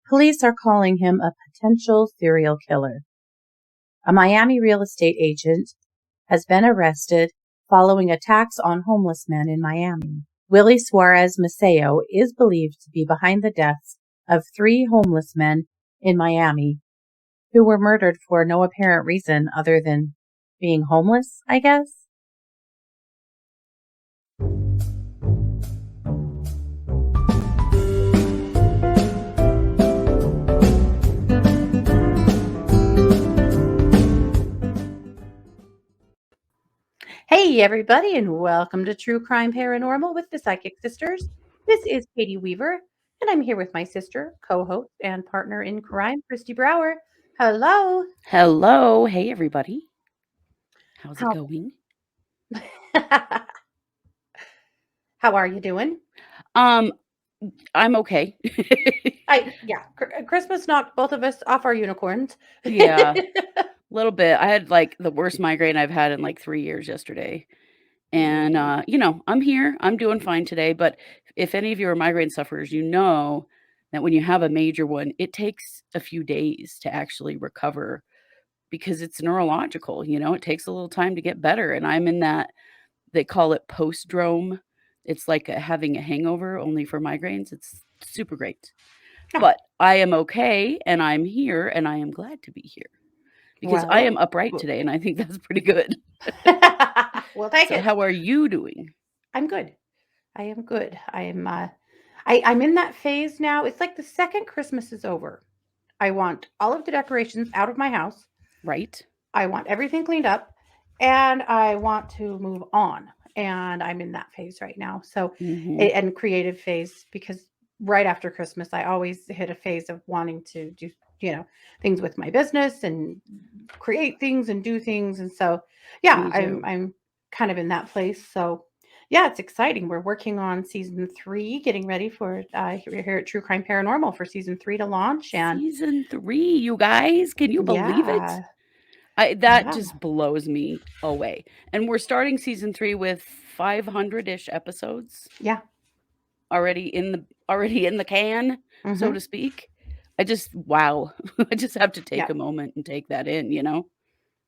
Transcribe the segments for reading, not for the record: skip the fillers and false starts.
Police are calling him a potential serial killer. A Miami real estate agent has been arrested following attacks on homeless men in Miami. Willy Suarez Maceo is believed to be behind the deaths of 3 homeless men in Miami who were murdered for no apparent reason other than being homeless, I guess. Hey, everybody, and welcome to True Crime Paranormal with the Psychic Sisters. This is Katie Weaver, and I'm here with my sister, co-host, and partner in crime, Kristi Brower. Hello. Hello. Hey, everybody. How's it How going? How are you doing? I'm okay. Christmas knocked both of us off our unicorns. Yeah, a little bit. I had like the worst migraine I've had in like 3 years yesterday. And I'm here. I'm doing fine today, but if any of you are migraine sufferers, you know that when you have a major one, it takes a few days to actually recover because it's neurological, it takes a little time to get better. And I'm in that, they call it post-drome. It's like having a hangover only for migraines. It's super great. Oh. But I am okay, and I'm here, and I am glad to be here because I am upright today, and I think that's pretty good. We'll take it. How are you doing? I'm good. I am good. I'm in that phase now. It's like the second Christmas is over. I want all of the decorations out of my house. Right. I want everything cleaned up, and I want to move on. And I'm in that phase right now. So, and creative phase, because right after Christmas, I always hit a phase of wanting to do, things with my business and create things and do things. And so, yeah, I'm kind of in that place. So, yeah, it's exciting. We're working on season 3, getting ready for here at True Crime Paranormal for season 3 to launch. And season 3, you guys, can you believe it? That just blows me away. And we're starting season 3 with 500-ish episodes. Yeah. Already in the can, so to speak. Wow. I just have to take a moment and take that in,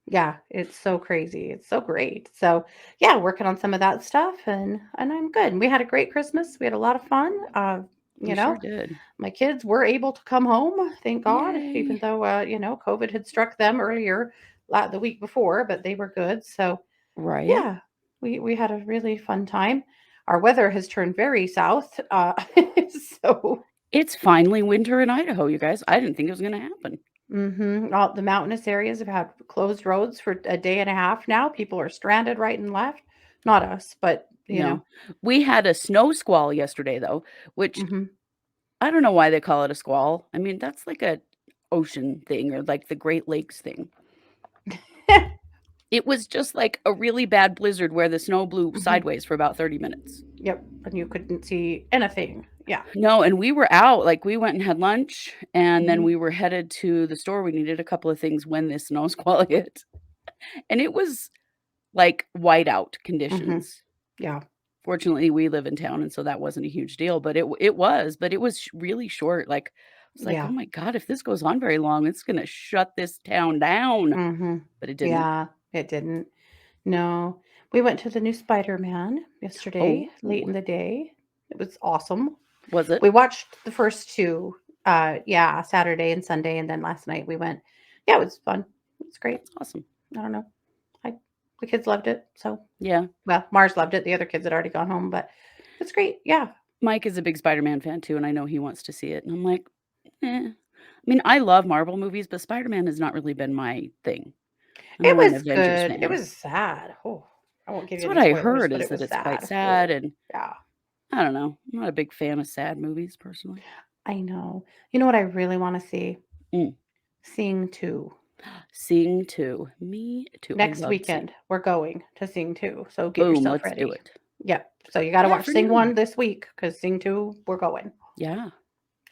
Yeah, it's so crazy. It's so great. So, yeah, working on some of that stuff, and I'm good. We had a great Christmas. We had a lot of fun. We sure did. My kids were able to come home, thank God, Yay. even though COVID had struck them earlier the week before, but they were good. So, right. Yeah, we had a really fun time. Our weather has turned very south. So it's finally winter in Idaho, you guys. I didn't think it was going to happen. All the mountainous areas have had closed roads for a day and a half now. People are stranded right and left. Not us, but you know. We had a snow squall yesterday, though, which I don't know why they call it a squall. I mean, that's like a ocean thing or like the Great Lakes thing. It was just like a really bad blizzard where the snow blew sideways for about 30 minutes. Yep, and you couldn't see anything. Yeah. No, and we were out, like we went and had lunch, and then we were headed to the store. We needed a couple of things when this snow squall hit. And it was like whiteout conditions. Yeah. Fortunately, we live in town, and so that wasn't a huge deal, but it was really short. Like, I was like, oh my God, if this goes on very long, it's going to shut this town down. But it didn't. Yeah, it didn't. No. We went to the new Spider-Man yesterday, late in the day. It was awesome. Was it? We watched the first 2, Saturday and Sunday, and then last night we went. Yeah, it was fun. It was great. That's awesome. I don't know. The kids loved it. So yeah. Well, Mars loved it. The other kids had already gone home, but it's great. Yeah. Mike is a big Spider-Man fan too, and I know he wants to see it. And I'm like, I mean, I love Marvel movies, but Spider-Man has not really been my thing. It was good. It was sad. Oh, I won't give you. That's what I heard is that it's quite sad, and yeah, I don't know. I'm not a big fan of sad movies personally. I know. You know what I really want to see? Sing 2. Sing 2. Me too. Next weekend, we're going to Sing 2. So get yourself ready. Let's do it. Yep. So you got to watch Sing 1 this week because Sing 2, we're going. Yeah.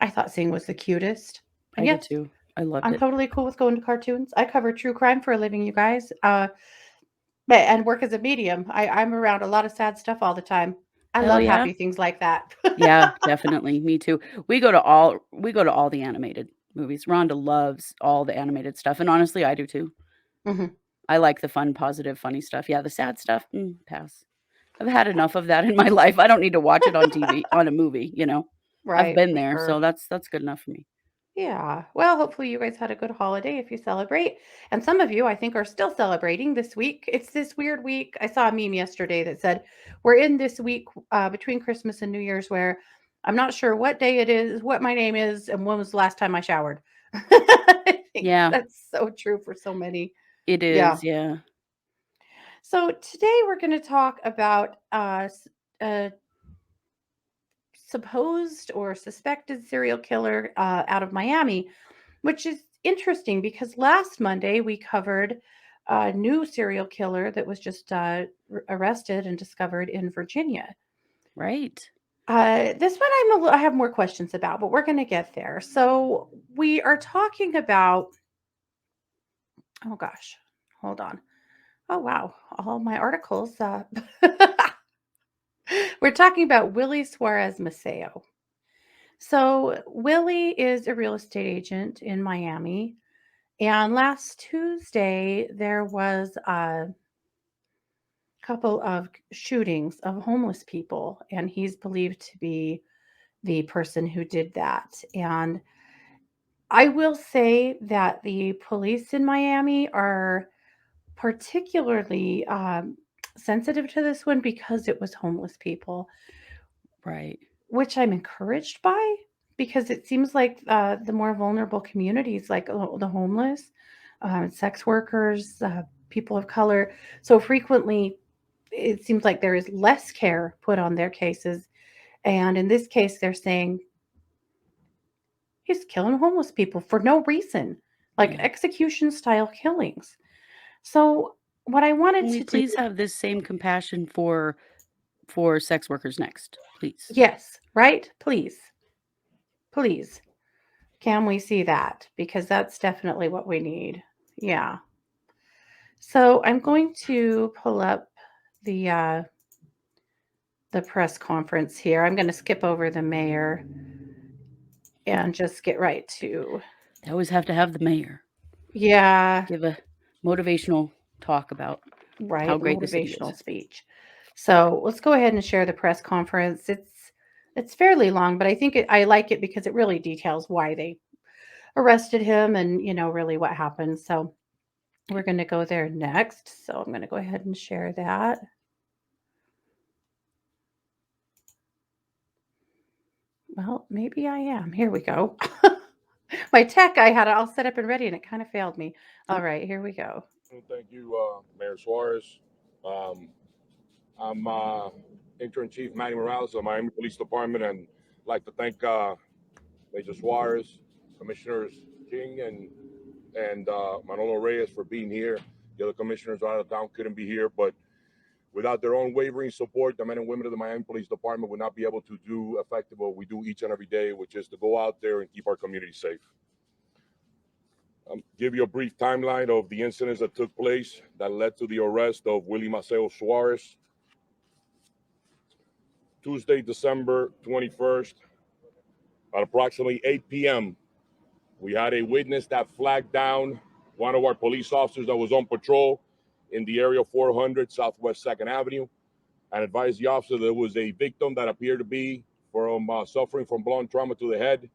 I thought Sing was the cutest. I did too. I loved it. I'm totally cool with going to cartoons. I cover true crime for a living, you guys. And work as a medium. I'm around a lot of sad stuff all the time. I Hell love yeah. happy things like that. Yeah, definitely. Me too. We go to all the animated movies. Rhonda loves all the animated stuff, and honestly, I do too. Mhm. I like the fun, positive, funny stuff. Yeah, the sad stuff, pass. I've had enough of that in my life. I don't need to watch it on TV, on a movie, you know? I've Right, been for there, so sure. that's good enough for me. Yeah. Well, hopefully you guys had a good holiday if you celebrate. And some of you, I think, are still celebrating this week. It's this weird week. I saw a meme yesterday that said, we're in this week between Christmas and New Year's where I'm not sure what day it is, what my name is, and when was the last time I showered. I think Yeah, that's so true for so many. it Yeah. is, yeah. So today we're going to talk about a supposed or suspected serial killer out of Miami, which is interesting because last Monday we covered a new serial killer that was just arrested and discovered in Virginia. Right. This one I have more questions about, but we're going to get there. So we are talking about. Oh gosh, hold on. Oh wow, all my articles. We're talking about Willy Suarez Maceo. So Willie is a real estate agent in Miami. And last Tuesday, there was a couple of shootings of homeless people, and he's believed to be the person who did that. And I will say that the police in Miami are particularly sensitive to this one because it was homeless people, Right. which I'm encouraged by because it seems like the more vulnerable communities, like the homeless, sex workers, people of color, so frequently it seems like there is less care put on their cases. And in this case, they're saying he's killing homeless people for no reason, like Yeah. execution style killings. So, what I wanted Can we to do, please have this same compassion for sex workers next, please? yes, right? Please, please. Can we see that? Because that's definitely what we need. Yeah. So I'm going to pull up the press conference here. I'm going to skip over the mayor and just get right to, They always have to have the mayor yeah, give a motivational talk about how right, great the city is. motivational speech. So let's go ahead and share the press conference. It's fairly long, but I think I like it because it really details why they arrested him and really what happened. So we're going to go there next. So I'm going to go ahead and share that. Well, maybe I am. Here we go. My tech, I had it all set up and ready, and it kind of failed me. All Oh, right, here we go. Thank you, Mayor Suarez. Um, I'm Interim Chief Manny Morales of Miami Police Department, and I'd like to thank Major Suarez, Commissioners King, and Manolo Reyes for being here. The other commissioners out of town couldn't be here, but without their unwavering support, the men and women of the Miami Police Department would not be able to do effective what we do each and every day, which is to go out there and keep our community safe. Give you a brief timeline of the incidents that took place that led to the arrest of Willy Maceo Suarez. Tuesday, December 21st, at approximately 8 p.m., we had a witness that flagged down one of our police officers that was on patrol in the area 400 Southwest 2nd Avenue and advised the officer there was a victim that appeared to be from suffering from blunt trauma to the head.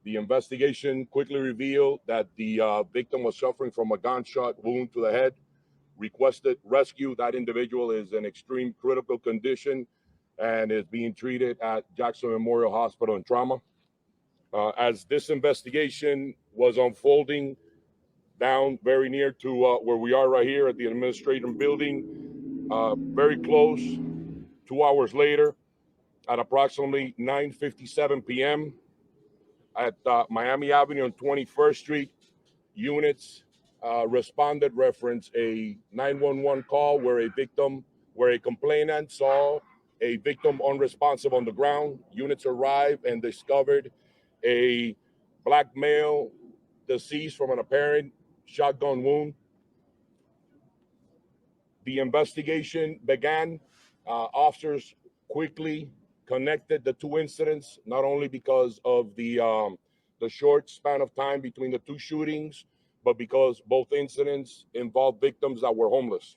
The investigation quickly revealed that the victim was suffering from a gunshot wound to the head. Requested rescue. That individual is in extreme critical condition and is being treated at Jackson Memorial Hospital in trauma. As this investigation was unfolding down very near to where we are right here at the administrative building, very close, 2 hours later, at approximately 9:57 p.m., at Miami Avenue and 21st Street, units responded reference a 911 call where a complainant saw a victim unresponsive on the ground. Units arrived and discovered a black male deceased from an apparent shotgun wound. The investigation began. Officers quickly connected the two incidents, not only because of the short span of time between the two shootings, but because both incidents involved victims that were homeless.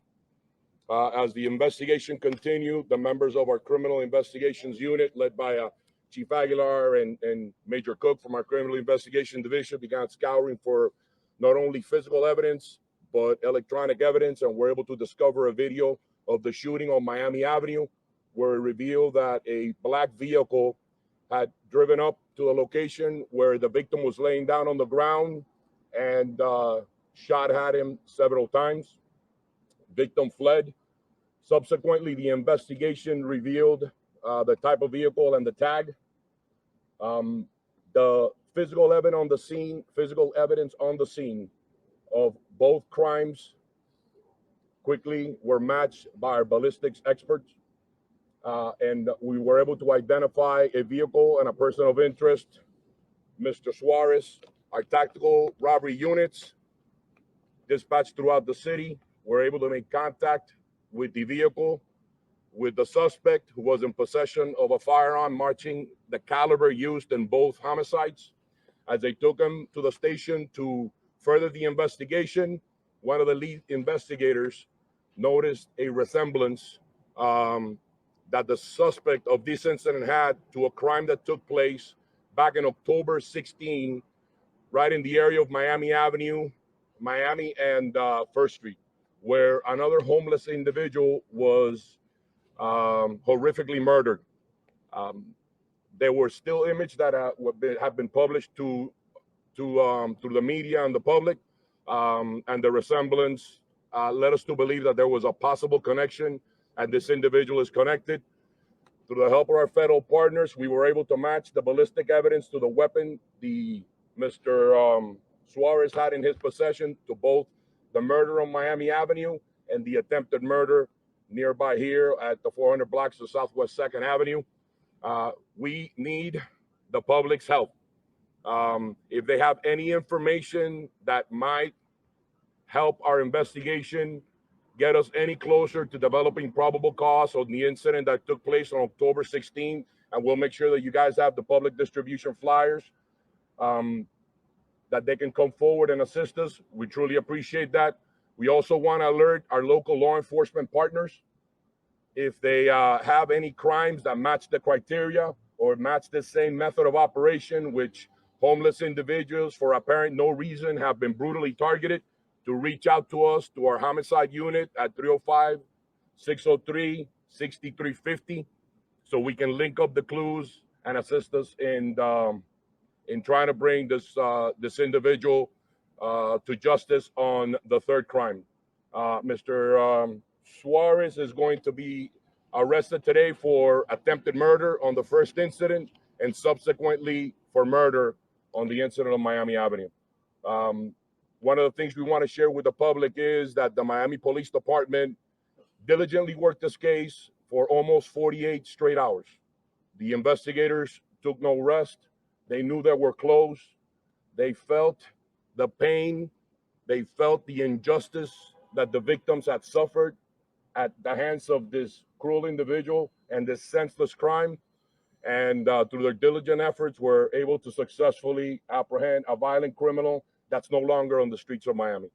As the investigation continued, the members of our criminal investigations unit, led by Chief Aguilar and Major Cook from our criminal investigation division, began scouring for not only physical evidence, but electronic evidence, and were able to discover a video of the shooting on Miami Avenue, where it revealed that a black vehicle had driven up to a location where the victim was laying down on the ground and shot at him several times. Victim fled. Subsequently, the investigation revealed the type of vehicle and the tag. The physical evidence on the scene of both crimes quickly were matched by our ballistics experts, and we were able to identify a vehicle and a person of interest, Mr. Suarez. Our tactical robbery units dispatched throughout the city were able to make contact with the vehicle, with the suspect, who was in possession of a firearm matching the caliber used in both homicides. As they took him to the station to further the investigation, one of the lead investigators noticed a resemblance that the suspect of this incident had to a crime that took place back in October 16, right in the area of Miami Avenue, Miami and First Street, where another homeless individual was horrifically murdered. There were still images that have been published to the media and the public, and the resemblance led us to believe that there was a possible connection, and this individual is connected. Through the help of our federal partners, we were able to match the ballistic evidence to the weapon Mr. Suarez had in his possession to both the murder on Miami Avenue and the attempted murder nearby here at the 400 blocks of Southwest 2nd Avenue. We need the public's help. If they have any information that might help our investigation, get us any closer to developing probable cause on the incident that took place on October 16, and we'll make sure that you guys have the public distribution flyers, that they can come forward and assist us. We truly appreciate that. We also want to alert our local law enforcement partners if they have any crimes that match the criteria or match the same method of operation, which homeless individuals for apparent no reason have been brutally targeted, to reach out to us, to our homicide unit at 305-603-6350, so we can link up the clues and assist us in trying to bring this individual to justice on the third crime. Mr. Suarez is going to be arrested today for attempted murder on the first incident, and subsequently for murder on the incident on Miami Avenue. One of the things we want to share with the public is that the Miami Police Department diligently worked this case for almost 48 straight hours. The investigators took no rest. They knew they were close. They felt the pain. They felt the injustice that the victims had suffered at the hands of this cruel individual and this senseless crime. And through their diligent efforts, were able to successfully apprehend a violent criminal that's no longer on the streets of Miami.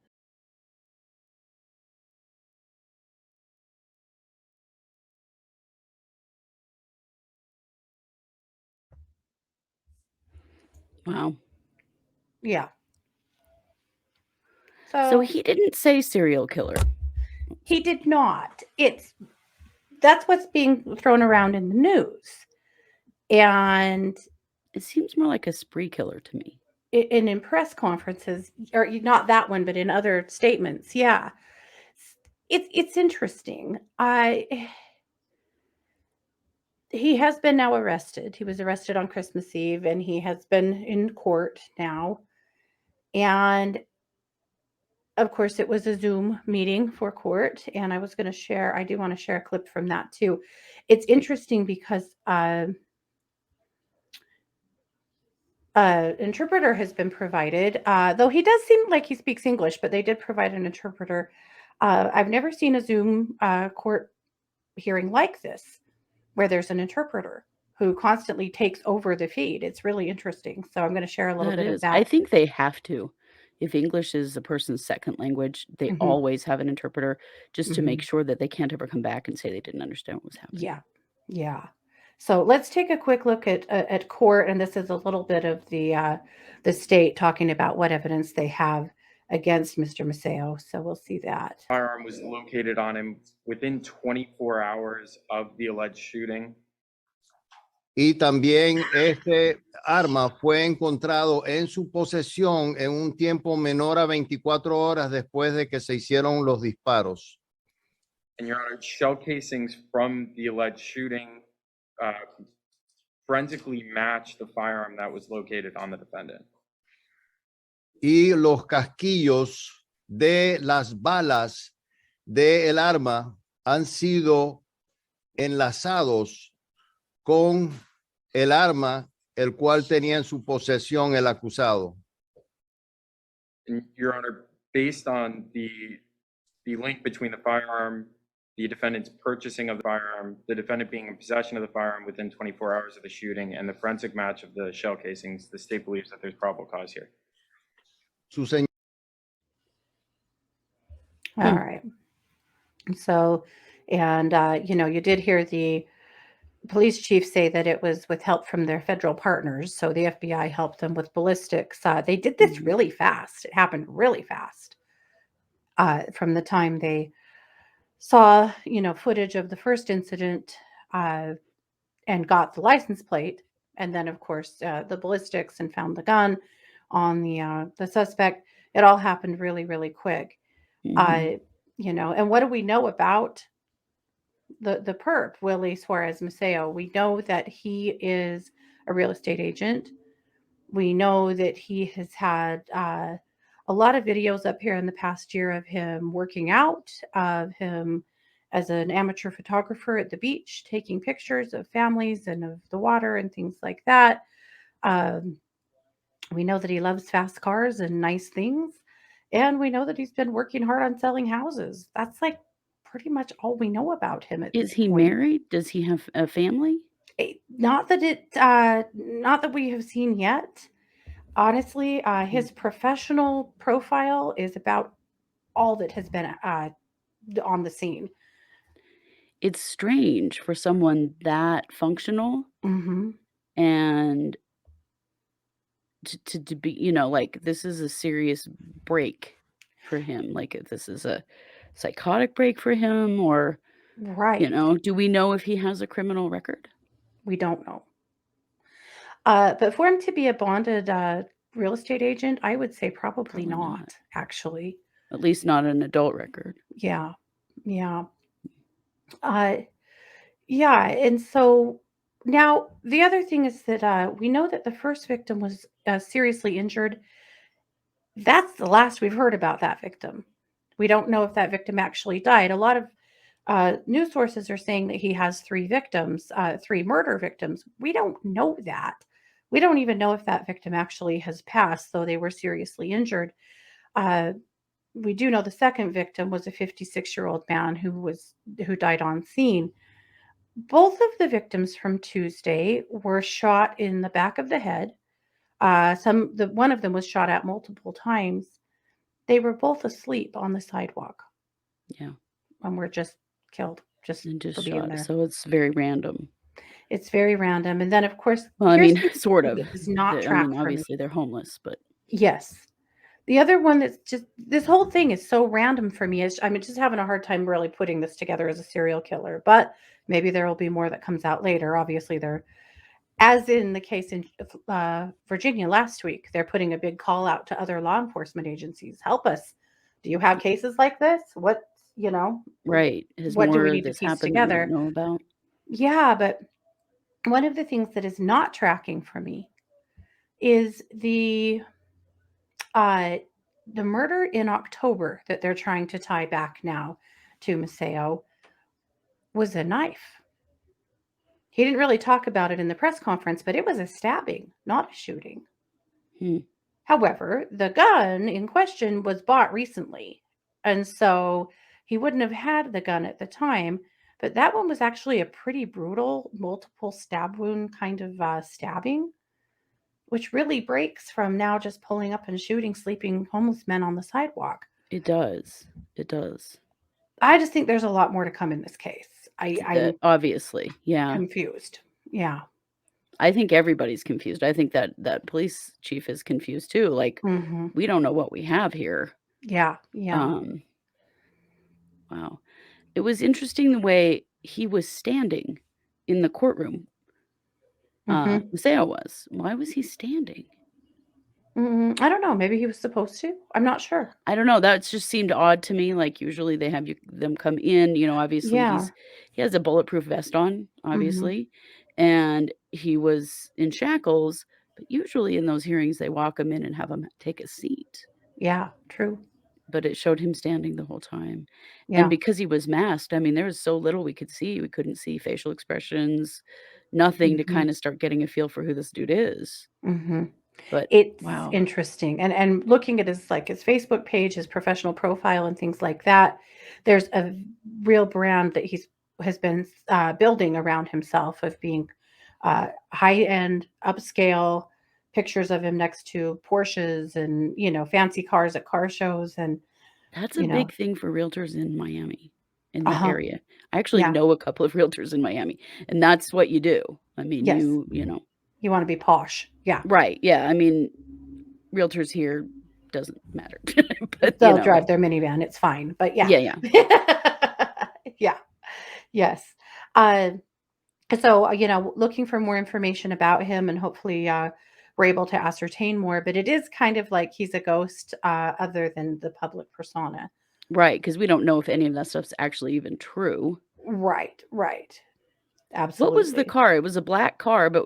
Wow. Yeah. So he didn't say serial killer. He did not. That's what's being thrown around in the news. And it seems more like a spree killer to me. In press conferences, or not that one, but in other statements, yeah. It's interesting. He has been now arrested. He was arrested on Christmas Eve, and he has been in court now. And of course, it was a Zoom meeting for court, and I do want to share a clip from that too. It's interesting because interpreter has been provided, though he does seem like he speaks English, but they did provide an interpreter. I've never seen a Zoom court hearing like this, where there's an interpreter who constantly takes over the feed. It's really interesting. So I'm going to share a little That bit of is. I that. think they have to. If English is a person's second language, they Hmm. always have an interpreter just to Hmm. make sure that they can't ever come back and say they didn't understand what was happening. Yeah. Yeah. So let's take a quick look at court, and this is a little bit of the state talking about what evidence they have against Mr. Maceo. So we'll see that. Firearm was located on him within 24 hours of the alleged shooting. Y también este arma fue encontrado en su posesión en un tiempo menor a 24 horas después de que se hicieron los disparos. And Your Honor, shell casings from the alleged shooting forensically match the firearm that was located on the defendant. Y los casquillos de las balas del arma han sido enlazados con el arma el cual tenía en su posesión el acusado. And Your Honor, based on the link between the firearm, the defendant's purchasing of the firearm, the defendant being in possession of the firearm within 24 hours of the shooting, and the forensic match of the shell casings, the state believes that there's probable cause here. Su señor. All right. So, and you did hear the police chief say that it was with help from their federal partners. So the FBI helped them with ballistics. They did this really fast. It happened really fast. From the time they saw, footage of the first incident and got the license plate, and then of course the ballistics, and found the gun on the suspect. It all happened really, really quick. And what do we know about the perp, Willy Suarez Maceo? We know that he is a real estate agent. We know that he has had a lot of videos up here in the past year of him working out, of him as an amateur photographer at the beach, taking pictures of families and of the water and things like that. We know that he loves fast cars and nice things. And we know that he's been working hard on selling houses. That's like pretty much all we know about him at Is this he point. married? Does he have a family? Not that we have seen yet. Honestly, his professional profile is about all that has been on the scene. It's strange for someone that functional Mm-hmm. and to be, like, this is a serious break for him. Like, if this is a psychotic break for him, or, Right. do we know if he has a criminal record? We don't know. But for him to be a bonded real estate agent, I would say probably not, actually. At least not an adult record. Yeah. Yeah. Yeah. And so now the other thing is that we know that the first victim was seriously injured. That's the last we've heard about that victim. We don't know if that victim actually died. A lot of news sources are saying that he has 3 victims, 3 murder victims. We don't know that. We don't even know if that victim actually has passed, though they were seriously injured. We do know the second victim was a 56-year-old man who died on scene. Both of the victims from Tuesday were shot in the back of the head. One of them was shot at multiple times. They were both asleep on the sidewalk. Yeah. And were just killed And just for being shot. there. So it's very random. It's very random. And then, of course, Well, I here's mean, the sort thing of. that does not I track mean, for me. obviously they're homeless, but Yes. The other one that's just, this whole thing is so random for me. I'm just having a hard time really putting this together as a serial killer, but maybe there will be more that comes out later. Obviously, as in the case in Virginia last week, they're putting a big call out to other law enforcement agencies. Help us. Do you have cases like this? What, right. Has what do more we of need to this piece happened that we together? don't know about? Yeah, but one of the things that is not tracking for me is the murder in October that they're trying to tie back now to Maceo was a knife. He didn't really talk about it in the press conference, but it was a stabbing, not a shooting. However, the gun in question was bought recently, and so he wouldn't have had the gun at the time. but that one was actually a pretty brutal multiple stab wound kind of stabbing, which really breaks from now just pulling up and shooting sleeping homeless men on the sidewalk. It does. It does. I just think there's a lot more to come in this case. I'm Obviously, yeah. confused. Yeah. I think everybody's confused. I think that police chief is confused too. Like, Hmm. we don't know what we have here. Yeah. Yeah. Wow. It was interesting the way he was standing in the courtroom. Hmm. Maceo was. Why was he standing? I don't know. Maybe he was supposed to. I'm not sure. I don't know. That just seemed odd to me. Like, usually they have them come in. Obviously Yeah. he has a bulletproof vest on, obviously, and he was in shackles. But usually in those hearings, they walk him in and have him take a seat. Yeah. True. But it showed him standing the whole time. Yeah. And because he was masked, I mean, there was so little we could see. We couldn't see facial expressions, nothing to kind of start getting a feel for who this dude is. Hmm. But It's wow. interesting. And looking at his Facebook page, his professional profile and things like that, there's a real brand that has been building around himself of being high-end, upscale pictures of him next to Porsches and, fancy cars at car shows. And, That's a big thing for realtors in Miami, in that Uh-huh. area. I actually Yeah. know a couple of realtors in Miami, and that's what you do. I mean, Yes. you want to be posh. Yeah. right. Yeah. I mean, realtors here doesn't matter. But They'll drive their minivan. It's fine. But yeah. yeah. Yeah. Yes. So, looking for more information about him, and hopefully we're able to ascertain more, but it is kind of like he's a ghost other than the public persona. Right, because we don't know if any of that stuff's actually even true. Right. What was the Absolutely. car? It was a black car, but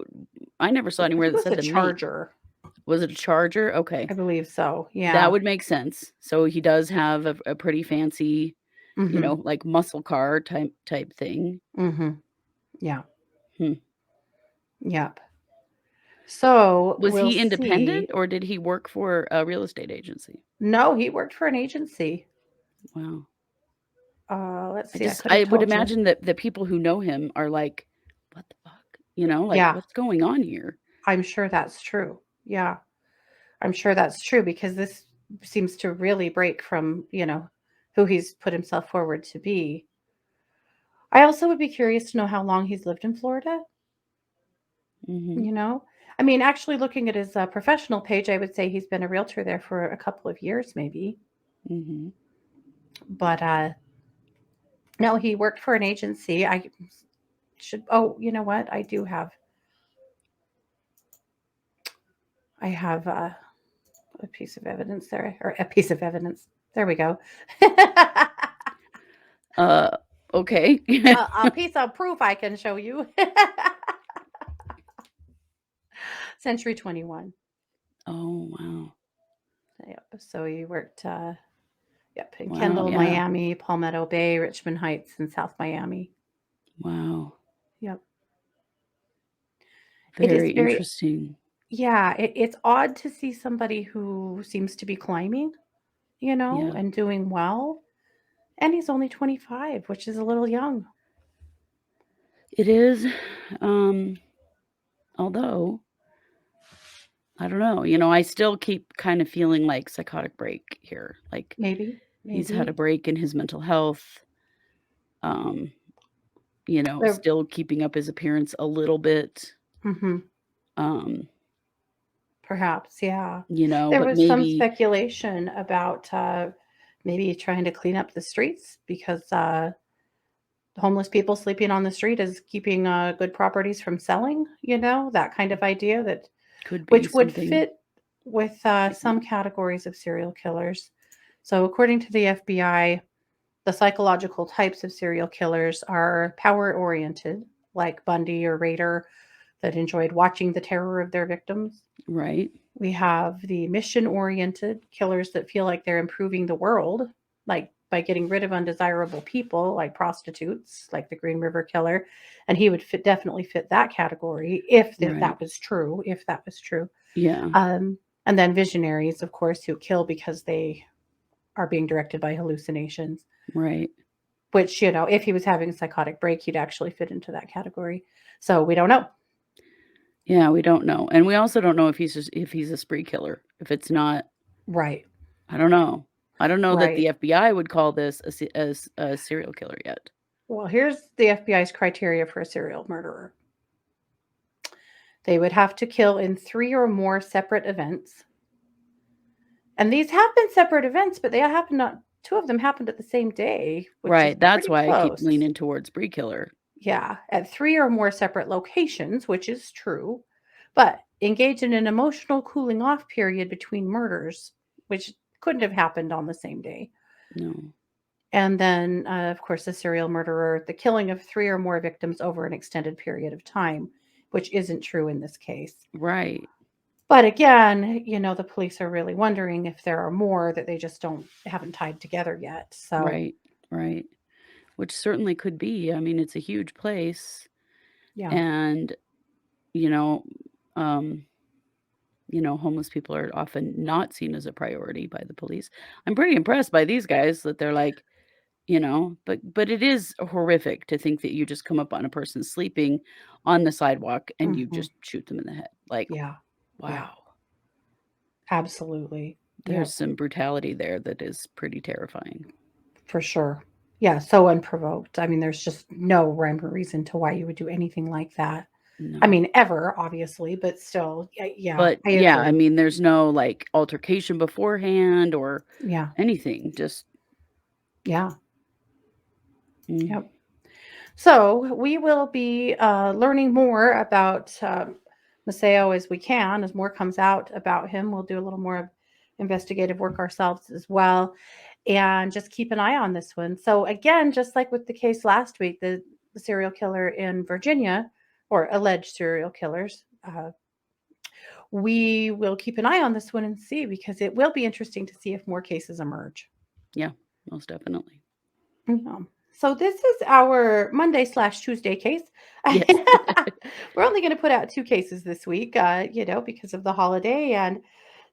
I never saw I anywhere think that it said was the a make. Charger. Was it a Charger? Okay. I believe so. That Yeah. would make sense. So he does have a pretty fancy, Mhm. like muscle car type thing. Mhm. Yeah. Hmm. Yep. So Was we'll he independent see. or did he work for a real estate agency? No, he worked for an agency. Wow. Let's see. I would imagine that the people who know him are like, what the fuck? Like, Yeah. what's going on here? I'm sure that's true. Yeah. I'm sure that's true because this seems to really break from, who he's put himself forward to be. I also would be curious to know how long he's lived in Florida. Hmm. I mean, actually looking at his professional page, I would say he's been a realtor there for a couple of years, maybe. Hmm. But no, he worked for an agency. You know what? I have a piece of evidence there, or a piece of evidence. There we go. Okay. A piece of proof I can show you. Century 21. Oh, wow. Yep. So he worked in Wow, Kendall, yeah. Miami, Palmetto Bay, Richmond Heights, and South Miami. Wow. Yep. Very interesting. Yeah, it's odd to see somebody who seems to be climbing, Yeah. and doing well. And he's only 25, which is a little young. It is. Although, I don't know. I still keep kind of feeling like psychotic break here. Like Maybe. he's had a break in his mental health. Still keeping up his appearance a little bit. Perhaps, yeah. There There was some speculation about maybe trying to clean up the streets because homeless people sleeping on the street is keeping good properties from selling, that kind of idea that could be which would something. fit with some categories of serial killers. So according to the FBI, the psychological types of serial killers are power-oriented, like Bundy or Rader, that enjoyed watching the terror of their victims. Right. We have the mission-oriented killers that feel like they're improving the world, like by getting rid of undesirable people, like prostitutes, like the Green River Killer. And he would definitely fit that category if that was true, Yeah. And then visionaries, of course, who kill because they are being directed by hallucinations. Right. which, if he was having a psychotic break, he'd actually fit into that category. So we don't know. Yeah, we don't know. And we also don't know if he's a spree killer. If it's not, Right. I don't know. I don't know that the Right. FBI would call this a serial killer yet. Well, here's the FBI's criteria for a serial murderer. They would have to kill in 3 or more separate events. And these have been separate events, but two of them happened at the same day, which is Right. That's pretty why I keep close. leaning towards spree killer. Yeah, at 3 or more separate locations, which is true, but engage in an emotional cooling off period between murders, which couldn't have happened on the same day. No. And then, of course, the serial murderer, the killing of 3 or more victims over an extended period of time, which isn't true in this case. Right. But again, the police are really wondering if there are more that they just haven't tied together yet. So, Right. Right. Which certainly could be. I mean, it's a huge place. yeah. And, homeless people are often not seen as a priority by the police. I'm pretty impressed by these guys that they're like, but it is horrific to think that you just come up on a person sleeping on the sidewalk and you Mhm. just shoot them in the head. Like, Yeah, wow. absolutely. There's some brutality there that is pretty terrifying. For sure. Yeah, so unprovoked. I mean, there's just no rhyme or reason to why you would do anything like that. I No. mean, ever, obviously, but still, yeah, But I yeah, I agree. mean, there's no like altercation beforehand or Yeah, anything. Just yeah, mm, yep. So we will be learning more about Maceo as we can. As more comes out about him, we'll do a little more investigative work ourselves as well, and just keep an eye on this one. So again, just like with the case last week, the serial killer in Virginia, or alleged serial killers, we will keep an eye on this one and see, because it will be interesting to see if more cases emerge. yeah, most definitely. Yeah. So this is our Monday/Tuesday case. Yes. We're only going to put out 2 cases this week, because of the holiday. And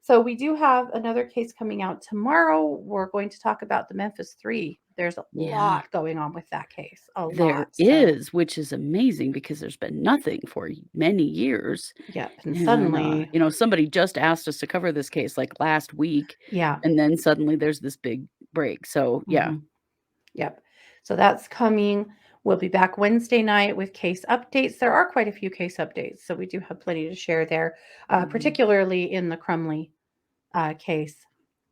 so we do have another case coming out tomorrow. We're going to talk about the Memphis 3. There's a Yeah. lot going on with that case. A There lot. So, is, which is amazing because there's been nothing for many years. yeah. And And, suddenly, somebody just asked us to cover this case like last week, yeah. and then suddenly there's this big break. So, yeah. Mhm. Yep. So that's coming. We'll be back Wednesday night with case updates. There are quite a few case updates, so we do have plenty to share there, Mhm. particularly in the Crumley case.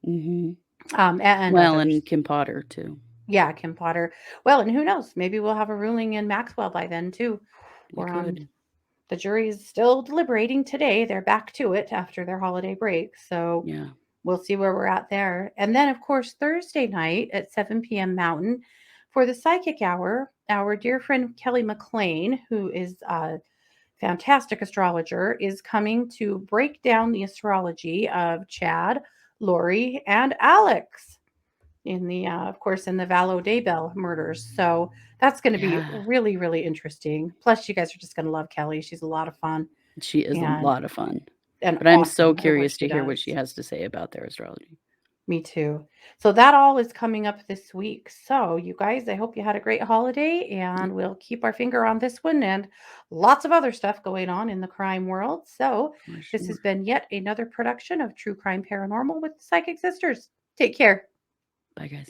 Mhm. And Well, others. and Kim Potter too. Yeah, Kim Potter. Well, and who knows? Maybe we'll have a ruling in Maxwell by then too. We Or could. the jury is still deliberating today. They're back to it after their holiday break. So Yeah. we'll see where we're at there. And then, of course, Thursday night at 7 p.m. Mountain for the Psychic Hour, our dear friend Kelly McLean, who is a fantastic astrologer, is coming to break down the astrology of Chad, Lori, and Alex of course, in the Vallow Daybell murders. So that's going to be Yeah. really, really interesting. Plus, you guys are just going to love Kelly. She's a lot of fun. She is a And lot of fun. and But I'm so awesome at what curious she to hear what she does. has to say about their astrology. Me too. So that all is coming up this week. So you guys, I hope you had a great holiday, and we'll keep our finger on this one and lots of other stuff going on in the crime world. So For this has sure. been yet another production of True Crime Paranormal with the Psychic Sisters. Take care. Bye, guys.